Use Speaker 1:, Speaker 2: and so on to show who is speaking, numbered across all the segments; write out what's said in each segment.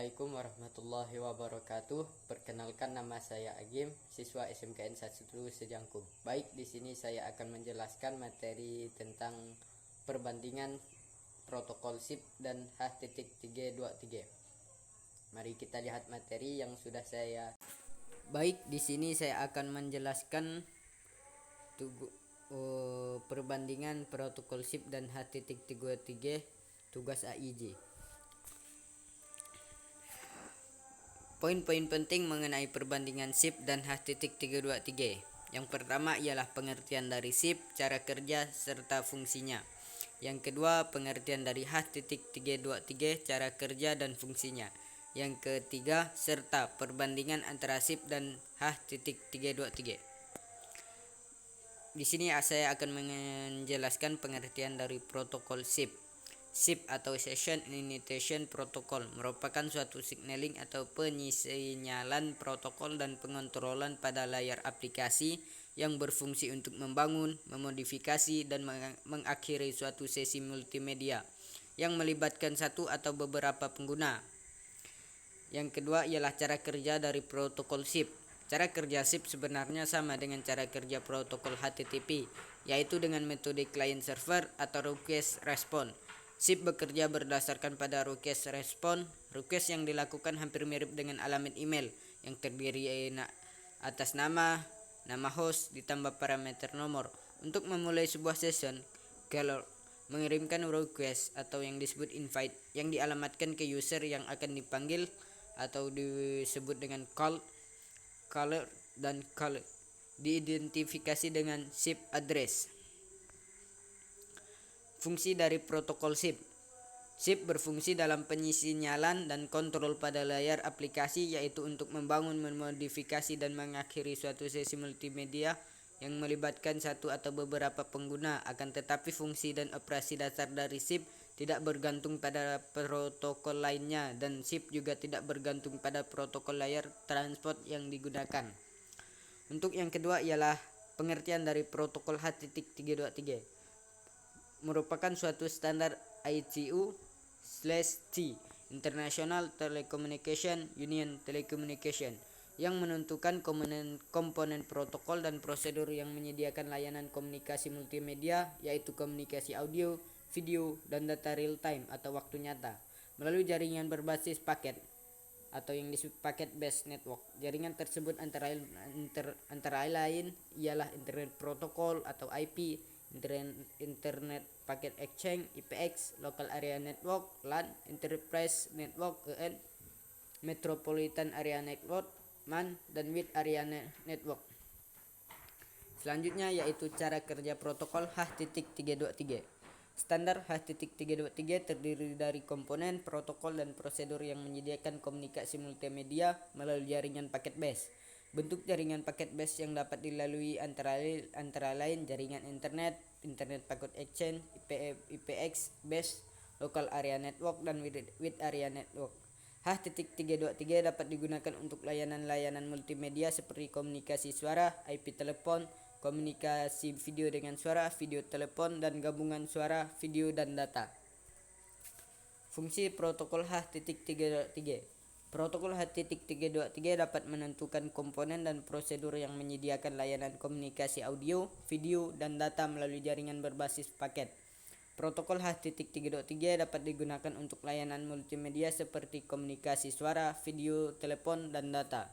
Speaker 1: Assalamualaikum warahmatullahi wabarakatuh. Perkenalkan, nama saya Agim, siswa SMKN 1 Sejangkum. Baik, di sini saya akan menjelaskan materi tentang perbandingan protokol SIP dan H.323. Mari kita lihat materi yang sudah saya. Baik, di sini saya akan menjelaskan perbandingan protokol SIP dan H.323 tugas AIJ. Poin-poin penting mengenai perbandingan SIP dan H.323. Yang pertama ialah pengertian dari SIP, cara kerja, serta fungsinya. Yang kedua, pengertian dari H.323, cara kerja dan fungsinya. Yang ketiga, serta perbandingan antara SIP dan H.323. Di sini saya akan menjelaskan pengertian dari protokol SIP. SIP atau Session Initiation Protocol merupakan suatu signaling atau penyinyalian protokol dan pengontrolan pada layar aplikasi yang berfungsi untuk membangun, memodifikasi, dan mengakhiri suatu sesi multimedia yang melibatkan satu atau beberapa pengguna. Yang kedua ialah cara kerja dari protokol SIP. Cara kerja SIP sebenarnya sama dengan cara kerja protokol HTTP, yaitu dengan metode client server atau request response. SIP bekerja berdasarkan pada request response. Request yang dilakukan hampir mirip dengan alamat email yang terdiri atas nama host ditambah parameter nomor. Untuk memulai sebuah session, caller mengirimkan request atau yang disebut invite yang dialamatkan ke user yang akan dipanggil atau disebut dengan caller dan caller diidentifikasi dengan SIP address. Fungsi dari protokol SIP. SIP berfungsi dalam penyinyalian dan kontrol pada layar aplikasi, yaitu untuk membangun, memodifikasi, dan mengakhiri suatu sesi multimedia yang melibatkan satu atau beberapa pengguna. Akan tetapi fungsi dan operasi dasar dari SIP tidak bergantung pada protokol lainnya, dan SIP juga tidak bergantung pada protokol layar transport yang digunakan. Untuk yang kedua ialah pengertian dari protokol H.323. Merupakan suatu standar ITU/T International Telecommunication Union Telecommunication yang menentukan komponen protokol dan prosedur yang menyediakan layanan komunikasi multimedia, yaitu komunikasi audio, video, dan data real time atau waktu nyata melalui jaringan berbasis paket atau yang disebut packet based network. Jaringan tersebut antara lain ialah Internet Protocol atau IP, Internet Packet Exchange (IPX), Local Area Network (LAN), Enterprise Network (EN), Metropolitan Area Network (MAN), dan Wide Area Network. Selanjutnya yaitu cara kerja protokol H.323. Standar H.323 terdiri dari komponen, protokol, dan prosedur yang menyediakan komunikasi multimedia melalui jaringan paket base. Bentuk jaringan paket base yang dapat dilalui antara lain jaringan internet packet exchange, IPX base, local area network, dan wide area network. H.323 dapat digunakan untuk layanan-layanan multimedia seperti komunikasi suara, IP telepon, komunikasi video dengan suara, video telepon, dan gabungan suara, video, dan data. Fungsi protokol H.323. Protokol H.323 dapat menentukan komponen dan prosedur yang menyediakan layanan komunikasi audio, video, dan data melalui jaringan berbasis paket. Protokol H.323 dapat digunakan untuk layanan multimedia seperti komunikasi suara, video, telepon, dan data.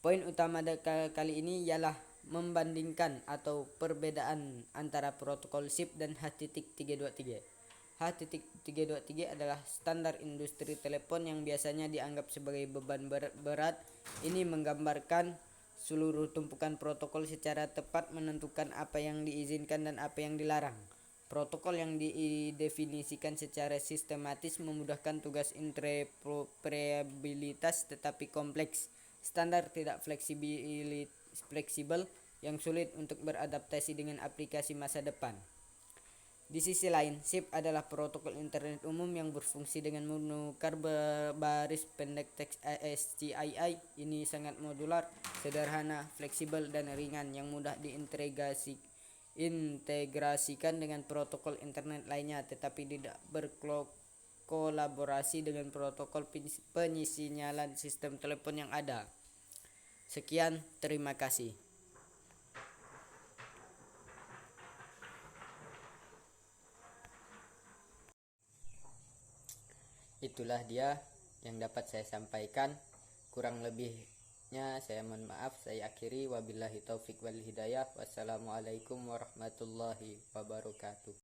Speaker 1: Poin utama kali ini ialah membandingkan atau perbedaan antara protokol SIP dan H.323. H.323 adalah standar industri telepon yang biasanya dianggap sebagai beban berat. Ini menggambarkan seluruh tumpukan protokol secara tepat, menentukan apa yang diizinkan dan apa yang dilarang. Protokol yang didefinisikan secara sistematis memudahkan tugas interoperabilitas tetapi kompleks. Standar tidak fleksibel yang sulit untuk beradaptasi dengan aplikasi masa depan. Di sisi lain, SIP adalah protokol internet umum yang berfungsi dengan menukar baris pendek teks ASCII. Ini sangat modular, sederhana, fleksibel, dan ringan yang mudah diintegrasikan dengan protokol internet lainnya, tetapi tidak berkolaborasi dengan protokol penyinyalian sistem telepon yang ada. Sekian, terima kasih. Itulah dia yang dapat saya sampaikan. Kurang lebihnya saya mohon maaf. Saya akhiri, wabillahi taufik wal hidayah. Wassalamualaikum warahmatullahi wabarakatuh.